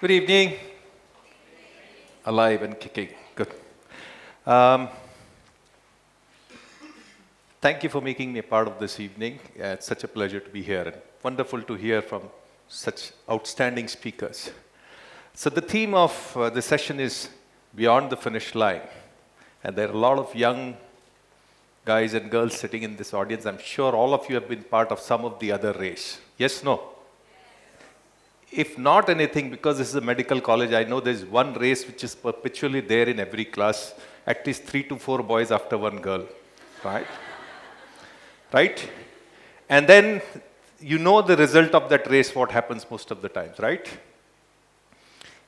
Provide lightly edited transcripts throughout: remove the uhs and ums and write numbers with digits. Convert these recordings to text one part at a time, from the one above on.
Good evening. Alive and kicking. Good. Um, Thank you for making me a part of this evening. It's such a pleasure to be here and wonderful to hear from such outstanding speakers. So the theme of the session is Beyond the Finish Line. And there are a lot of young guys and girls sitting in this audience. I'm sure all of you have been part of some of the other race. Yes, no? If not anything, because this is a medical college, I know there's one race which is perpetually there in every class, at least 3 to 4 boys after one girl, right? Right? And then you know the result of that race, what happens most of the times, right?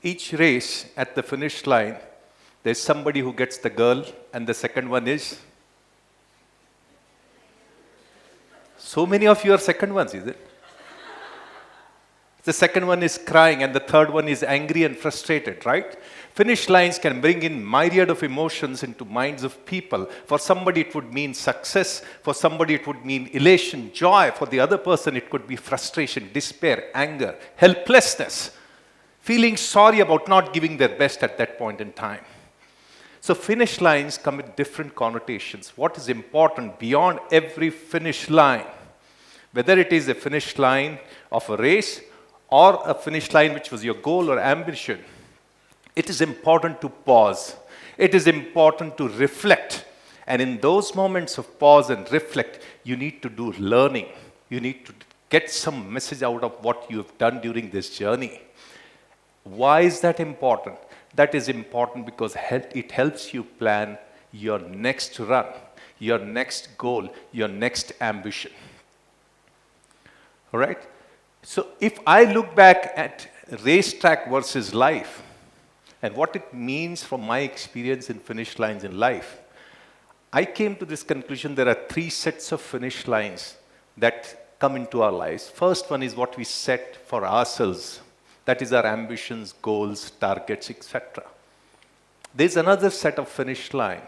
Each race at the finish line, there's somebody who gets the girl, and the second one is? So many of you are second ones, is it? The second one is crying, and the third one is angry and frustrated, right? Finish lines can bring in myriad of emotions into minds of people. For somebody, it would mean success. For somebody, it would mean elation, joy. For the other person, it could be frustration, despair, anger, helplessness, feeling sorry about not giving their best at that point in time. So finish lines come with different connotations. What is important beyond every finish line, whether it is a finish line of a race or a finish line which was your goal or ambition, it is important to pause. It is important to reflect. And in those moments of pause and reflect, you need to do learning. You need to get some message out of what you have done during this journey. Why is that important? That is important because it helps you plan your next run, your next goal, your next ambition. All right? So if I look back at racetrack versus life and what it means from my experience in finish lines in life, I came to this conclusion there are 3 sets of finish lines that come into our lives. First one is what we set for ourselves. That is our ambitions, goals, targets, etc. There's another set of finish line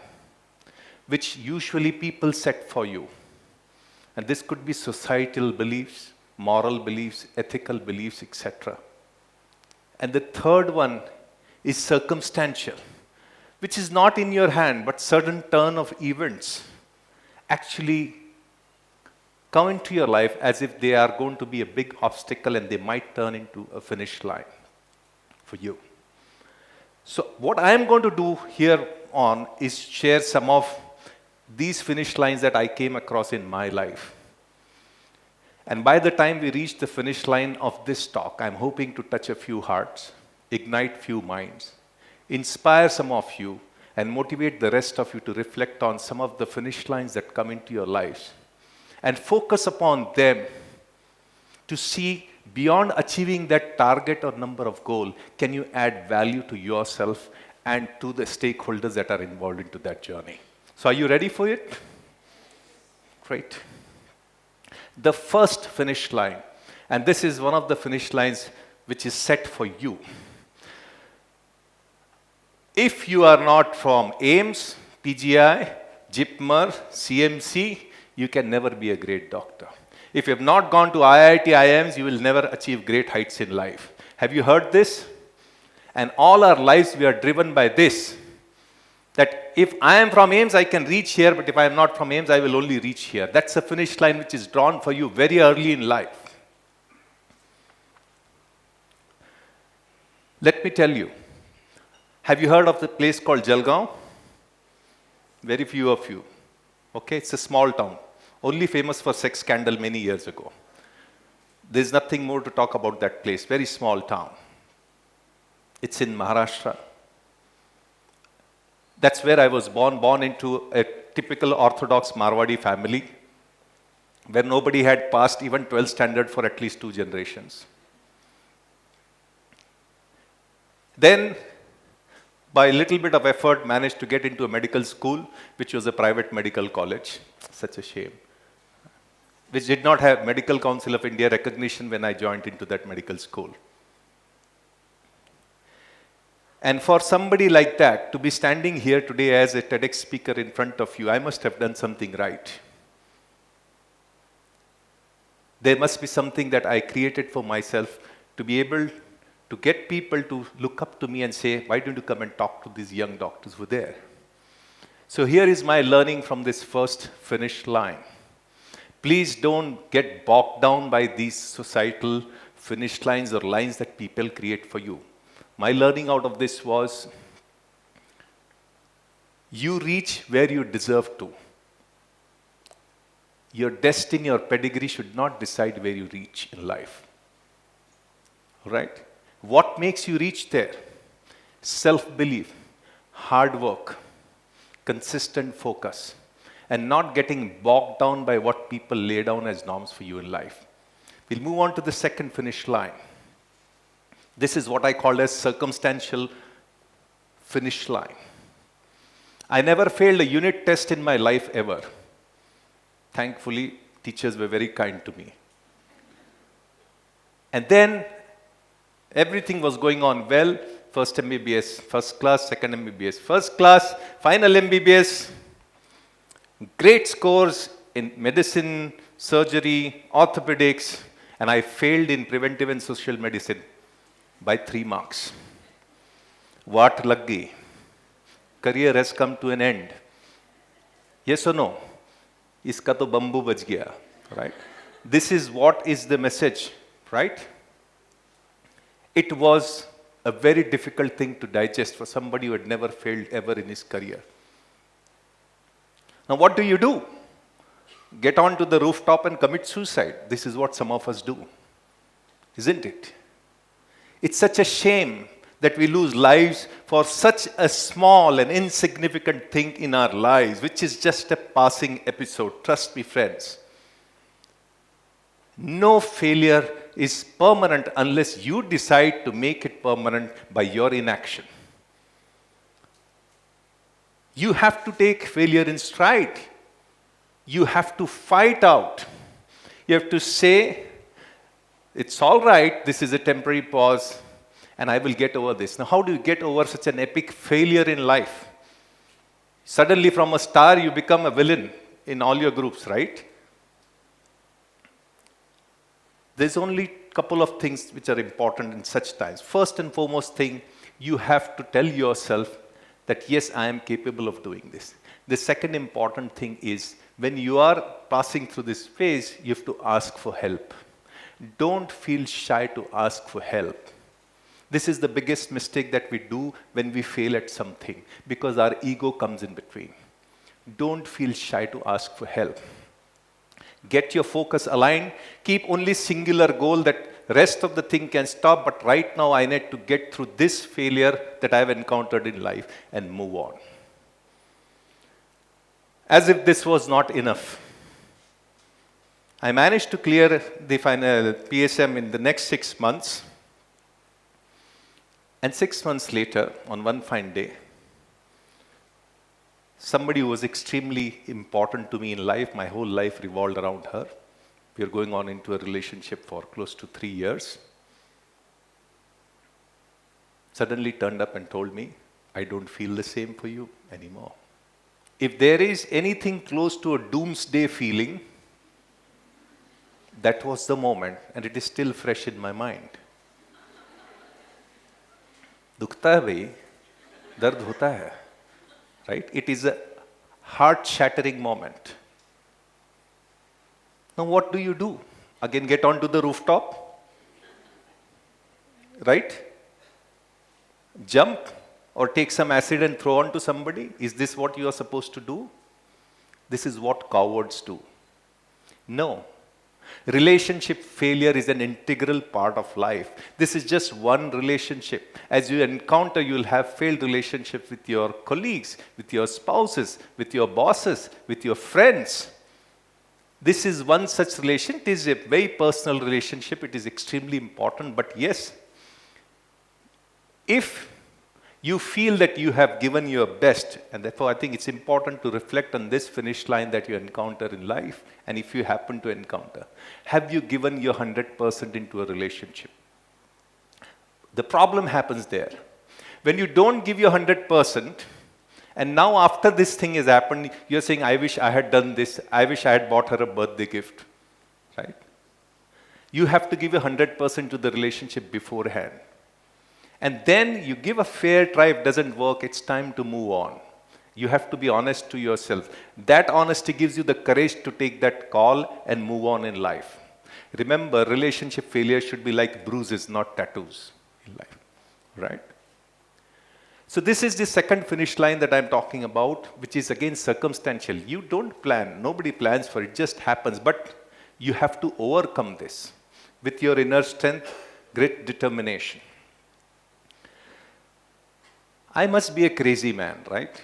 which usually people set for you. And this could be societal beliefs, moral beliefs, ethical beliefs, etc. And the third one is circumstantial, which is not in your hand, but certain turn of events actually come into your life as if they are going to be a big obstacle and they might turn into a finish line for you. So what I am going to do here on is share some of these finish lines that I came across in my life. And by the time we reach the finish line of this talk, I'm hoping to touch a few hearts, ignite few minds, inspire some of you, and motivate the rest of you to reflect on some of the finish lines that come into your lives. And focus upon them to see beyond achieving that target or number of goal, can you add value to yourself and to the stakeholders that are involved into that journey. So are you ready for it? Great. The first finish line, and this is one of the finish lines which is set for you. If you are not from AIMS, PGI, JIPMER, CMC, you can never be a great doctor. If you have not gone to IIT, IIMs, you will never achieve great heights in life. Have you heard this? And all our lives we are driven by this, that if I am from AIMS, I can reach here, but if I am not from AIMS, I will only reach here. That's a finish line which is drawn for you very early in life. Let me tell you, have you heard of the place called Jalgaon? Very few of you. Okay, it's a small town, only famous for sex scandal many years ago. There's nothing more to talk about that place, very small town. It's in Maharashtra. That's where I was born into a typical Orthodox Marwadi family, where nobody had passed even 12th standard for at least 2 generations. Then, by a little bit of effort, managed to get into a medical school, which was a private medical college. Such a shame. Which did not have Medical Council of India recognition when I joined into that medical school. And for somebody like that to be standing here today as a TEDx speaker in front of you, I must have done something right. There must be something that I created for myself to be able to get people to look up to me and say, why don't you come and talk to these young doctors who are there? So here is my learning from this first finish line. Please don't get bogged down by these societal finish lines or lines that people create for you. My learning out of this was, you reach where you deserve to. Your destiny or pedigree should not decide where you reach in life. Right? What makes you reach there? Self-belief, hard work, consistent focus, and not getting bogged down by what people lay down as norms for you in life. We'll move on to the second finish line. This is what I call as circumstantial finish line. I never failed a unit test in my life ever. Thankfully, teachers were very kind to me. And then everything was going on well. First MBBS, first class, second MBBS, first class, final MBBS. Great scores in medicine, surgery, orthopedics, and I failed in preventive and social medicine by 3 marks. What lag gayi? Career has come to an end. Yes or no? Iska to bamboo bach gaya, right? This is what is the message, right? It was a very difficult thing to digest for somebody who had never failed ever in his career. Now what do? Get onto the rooftop and commit suicide. This is what some of us do, isn't it? It's such a shame that we lose lives for such a small and insignificant thing in our lives, which is just a passing episode. Trust me, friends. No failure is permanent unless you decide to make it permanent by your inaction. You have to take failure in stride. You have to fight out. You have to say, it's all right, this is a temporary pause, and I will get over this. Now, how do you get over such an epic failure in life? Suddenly, from a star, you become a villain in all your groups, right? There's only a couple of things which are important in such times. First and foremost thing, you have to tell yourself that, yes, I am capable of doing this. The second important thing is, when you are passing through this phase, you have to ask for help. Don't feel shy to ask for help. This is the biggest mistake that we do when we fail at something, because our ego comes in between. Don't feel shy to ask for help. Get your focus aligned. Keep only singular goal, that rest of the thing can stop, but right now I need to get through this failure that I've encountered in life and move on. As if this was not enough, I managed to clear the final PSM in the next 6 months. And 6 months later, on one fine day, somebody who was extremely important to me in life, my whole life revolved around her. We are going on into a relationship for close to 3 years. Suddenly turned up and told me, I don't feel the same for you anymore. If there is anything close to a doomsday feeling, that was the moment, and it is still fresh in my mind. दुखता है भाई, दर्द होता है, right? It is a heart-shattering moment. Now what do? Again, get onto the rooftop, right? Jump or take some acid and throw onto somebody? Is this what you are supposed to do? This is what cowards do. No. Relationship failure is an integral part of life. This is just one relationship. As you encounter, you will have failed relationships with your colleagues, with your spouses, with your bosses, with your friends. This is one such relation. It is a very personal relationship. It is extremely important. But yes, if you feel that you have given your best, and therefore I think it's important to reflect on this finish line that you encounter in life, and if you happen to encounter, have you given your 100% into a relationship? The problem happens there. When you don't give your 100%, and now after this thing has happened, you're saying, I wish I had done this, I wish I had bought her a birthday gift, right? You have to give your 100% to the relationship beforehand. And then you give a fair try. If it doesn't work, it's time to move on. You have to be honest to yourself. That honesty gives you the courage to take that call and move on in life. Remember, relationship failure should be like bruises, not tattoos in life, right? So this is the second finish line that I'm talking about, which is again circumstantial. You don't plan. Nobody plans for it. It just happens. But you have to overcome this with your inner strength, grit, determination. I must be a crazy man, right?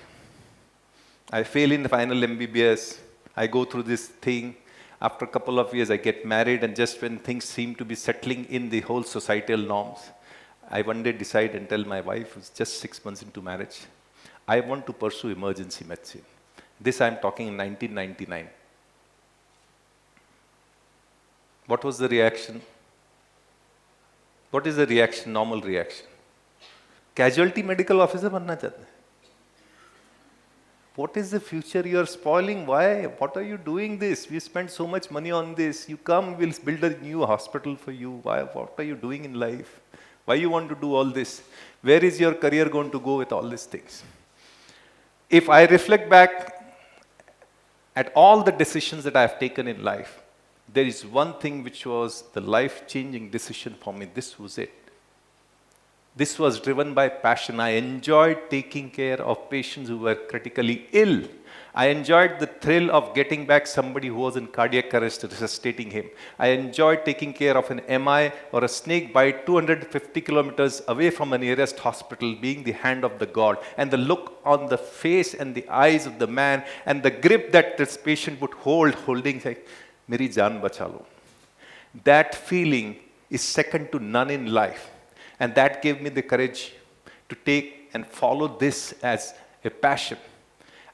I fail in the final MBBS. I go through this thing. After a couple of years, I get married, and just when things seem to be settling in the whole societal norms, I one day decide and tell my wife, who's just 6 months into marriage, I want to pursue emergency medicine. This I'm talking in 1999. What was the reaction? What is the reaction, normal reaction? Casualty medical officer बनना चाहते हैं. What is the future you are spoiling? Why? What are you doing this? We spent so much money on this. You come, we'll build a new hospital for you. Why? What are you doing in life? Why you want to do all this? Where is your career going to go with all these things? If I reflect back at all the decisions that I have taken in life, there is one thing which was the life-changing decision for me. This was it. This was driven by passion. I enjoyed taking care of patients who were critically ill. I enjoyed the thrill of getting back somebody who was in cardiac arrest, resuscitating him. I enjoyed taking care of an MI or a snake bite 250 kilometers away from the nearest hospital, being the hand of the God, and the look on the face and the eyes of the man, and the grip that this patient would hold, holding like, "Meri jaan bacha lo." That feeling is second to none in life. And that gave me the courage to take and follow this as a passion.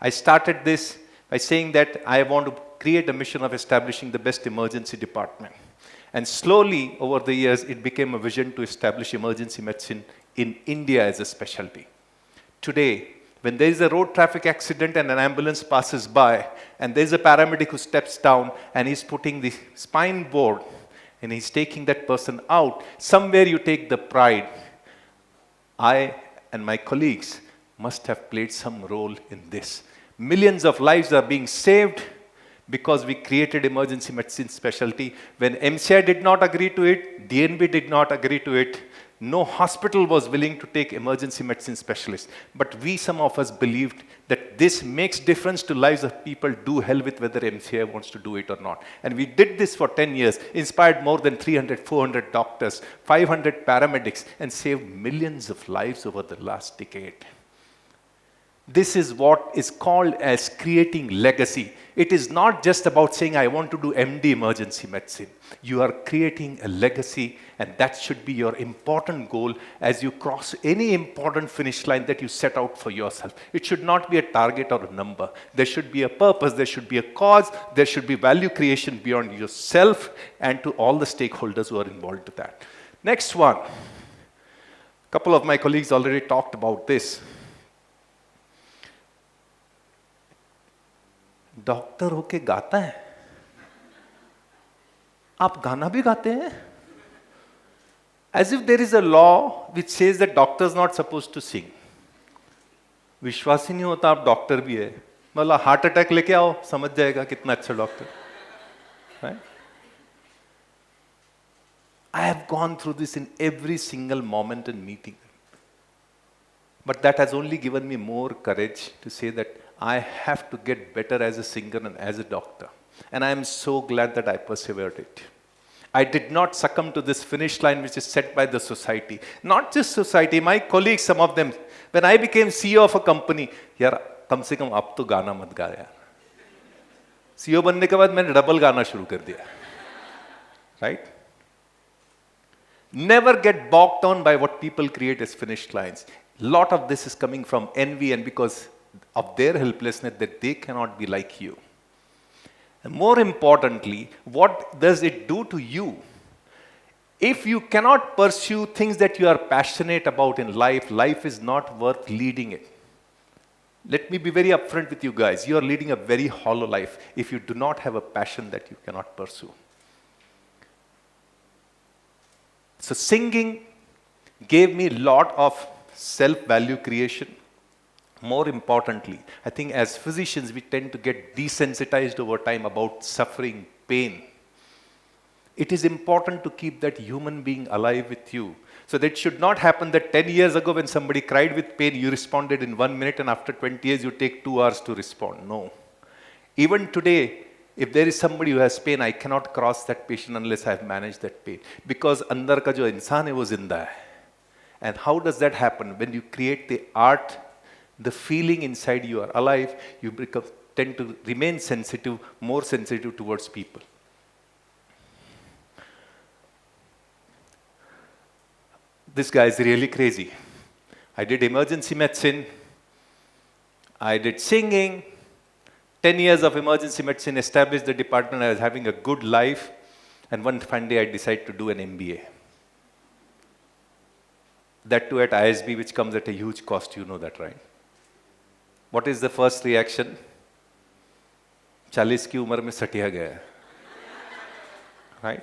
I started this by saying that I want to create a mission of establishing the best emergency department. And slowly, over the years, it became a vision to establish emergency medicine in India as a specialty. Today, when there is a road traffic accident and an ambulance passes by, and there is a paramedic who steps down and he's putting the spine board and he's taking that person out, somewhere you take the pride. I and my colleagues must have played some role in this. Millions of lives are being saved because we created emergency medicine specialty. When MCI did not agree to it, DNB did not agree to it, no hospital was willing to take emergency medicine specialists. But we, some of us, believed that this makes difference to lives of people, do hell with whether MCI wants to do it or not. And we did this for 10 years, inspired more than 300, 400 doctors, 500 paramedics, and saved millions of lives over the last decade. This is what is called as creating legacy. It is not just about saying, I want to do MD emergency medicine. You are creating a legacy, and that should be your important goal as you cross any important finish line that you set out for yourself. It should not be a target or a number. There should be a purpose, there should be a cause, there should be value creation beyond yourself and to all the stakeholders who are involved with that. Next one. A couple of my colleagues already talked about this. Doctor होके गाता है, आप गाना भी गाते हैं? As if there is a law which says that doctors not supposed to sing. विश्वास ही नहीं होता आप डॉक्टर भी है. मतलब हार्ट अटैक लेके आओ, समझ जाएगा कितना अच्छा doctor. Right? I have gone through this in every single moment and meeting. But that has only given me more courage to say that I have to get better as a singer and as a doctor. And I am so glad that I persevered it. I did not succumb to this finish line which is set by the society. Not just society, my colleagues, some of them, when I became CEO of a company, यार कम से कम अब तो गाना मत गा यार. CEO बनने के बाद मैंने डबल गाना शुरू कर दिया. Right? Never get bogged down by what people create as finish lines. Lot of this is coming from envy and because of their helplessness that they cannot be like you. And more importantly, what does it do to you? If you cannot pursue things that you are passionate about in life, life is not worth leading it. Let me be very upfront with you guys. You are leading a very hollow life if you do not have a passion that you cannot pursue. So singing, gave me a lot of self-value creation. More importantly, I think as physicians, we tend to get desensitized over time about suffering, pain. It is important to keep that human being alive with you. So that should not happen that 10 years ago when somebody cried with pain, you responded in 1 minute, and after 20 years, you take 2 hours to respond. No. Even today, if there is somebody who has pain, I cannot cross that patient unless I have managed that pain. Because andar ka jo insaan hai, wo zinda hai. And how does that happen? When you create the art, the feeling inside you are alive, you tend to remain sensitive, more sensitive towards people. This guy is really crazy. I did emergency medicine. I did singing. 10 years of emergency medicine, established the department. I was having a good life. And one fine day, I decided to do an MBA. That too at ISB, which comes at a huge cost. You know that, right? What is the first reaction? 40 की उम्र में सटिया गया है. Right?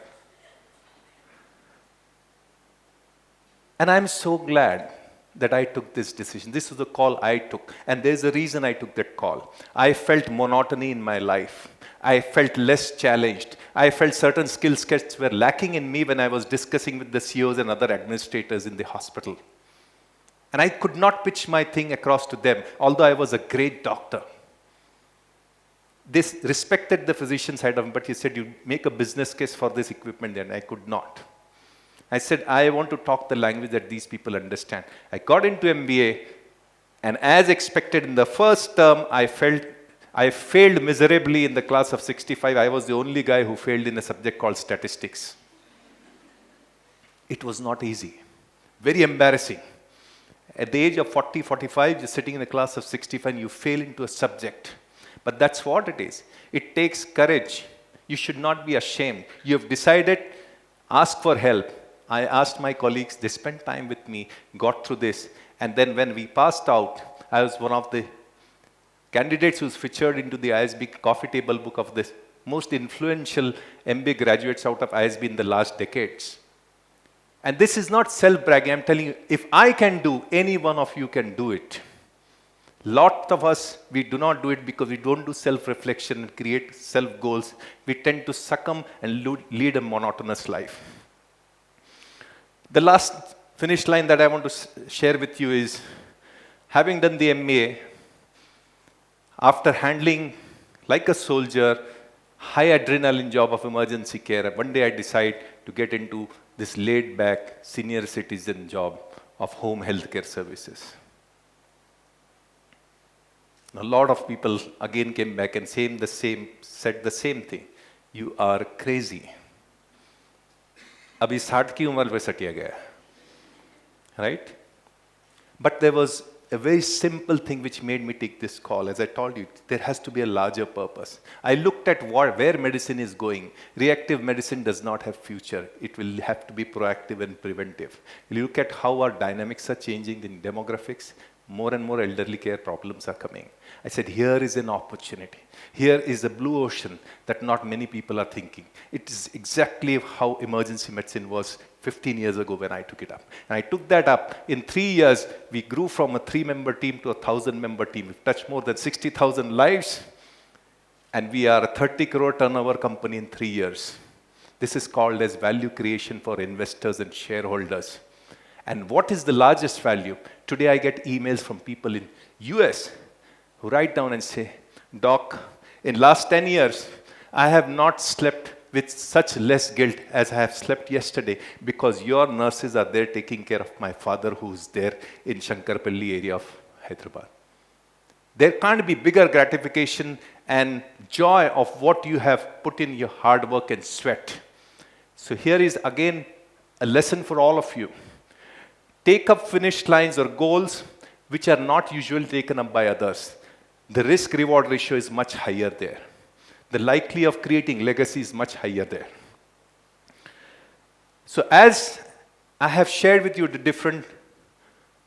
And I'm so glad that I took this decision. This was the call I took. And there's a reason I took that call. I felt monotony in my life. I felt less challenged. I felt certain skill sets were lacking in me when I was discussing with the CEOs and other administrators in the hospital. And I could not pitch my thing across to them, although I was a great doctor. They respected the physician side of it, but he said, you make a business case for this equipment, and I could not. I said, I want to talk the language that these people understand. I got into MBA, and as expected in the first term, I failed miserably in the class of 65. I was the only guy who failed in a subject called statistics. It was not easy. Very embarrassing. At the age of 40, 45, you're sitting in a class of 65 and you fail into a subject. But that's what it is. It takes courage. You should not be ashamed. You have decided, ask for help. I asked my colleagues, they spent time with me, got through this. And then when we passed out, I was one of the candidates who's featured into the ISB coffee table book of the most influential MBA graduates out of ISB in the last decades. And this is not self-bragging. I'm telling you, if I can do, any one of you can do it. Lot of us, we do not do it because we don't do self-reflection and create self-goals. We tend to succumb and lead a monotonous life. The last finish line that I want to share with you is, having done the MBA, after handling, like a soldier, high adrenaline job of emergency care, one day I decide to get into this laid-back senior citizen job of home healthcare services. A lot of people again came back and said the same thing. You are crazy. Abhi 60 की उम्र पे सटिया गया. Right? But there was a very simple thing which made me take this call. As I told you, there has to be a larger purpose. I looked at where medicine is going. Reactive medicine does not have future. It will have to be proactive and preventive. You look at how our dynamics are changing in demographics. More and more elderly care problems are coming. I said, here is an opportunity. Here is a blue ocean that not many people are thinking. It is exactly how emergency medicine was 15 years ago when I took it up. And I took that up. In 3 years, we grew from a 3-member team to a 1,000-member team. We've touched more than 60,000 lives. And we are a 30 crore turnover company in 3 years. This is called as value creation for investors and shareholders. And what is the largest value? Today I get emails from people in US who write down and say, Doc, in last 10 years, I have not slept with such less guilt as I have slept yesterday because your nurses are there taking care of my father who's there in Shankarpalli area of Hyderabad. There can't be bigger gratification and joy of what you have put in your hard work and sweat. So here is again a lesson for all of you. Take up finish lines or goals which are not usually taken up by others. The risk-reward ratio is much higher there. The likelihood of creating legacy is much higher there. So as I have shared with you the different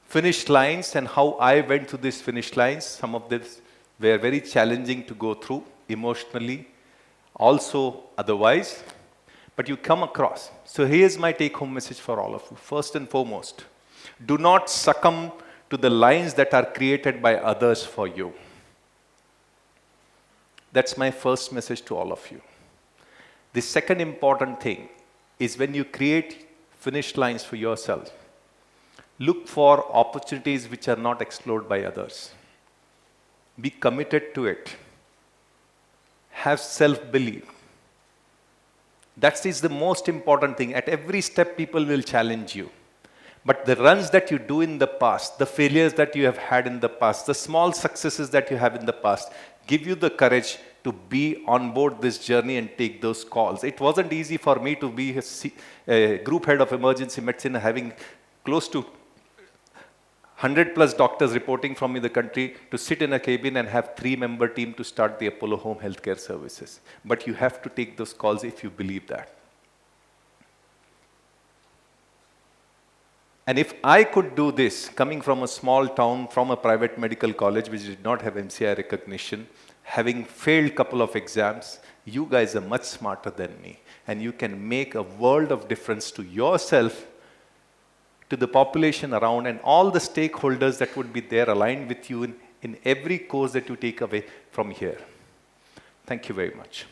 finish lines and how I went through these finish lines, some of these were very challenging to go through emotionally, also otherwise, but you come across. So here's my take-home message for all of you. First and foremost, Do not succumb to the lines that are created by others for you. That's my first message to all of you. The second important thing is when you create finish lines for yourself, look for opportunities which are not explored by others. Be committed to it. Have self-belief. That is the most important thing. At every step, people will challenge you. But the runs that you do in the past, the failures that you have had in the past, the small successes that you have in the past, give you the courage to be on board this journey and take those calls. It wasn't easy for me to be a group head of emergency medicine, having close to 100 plus doctors reporting from in the country, to sit in a cabin and have 3-member team to start the Apollo Home Healthcare Services. But you have to take those calls if you believe that. And if I could do this, coming from a small town, from a private medical college which did not have MCI recognition, having failed couple of exams, you guys are much smarter than me. And you can make a world of difference to yourself, to the population around, and all the stakeholders that would be there aligned with you in every course that you take away from here. Thank you very much.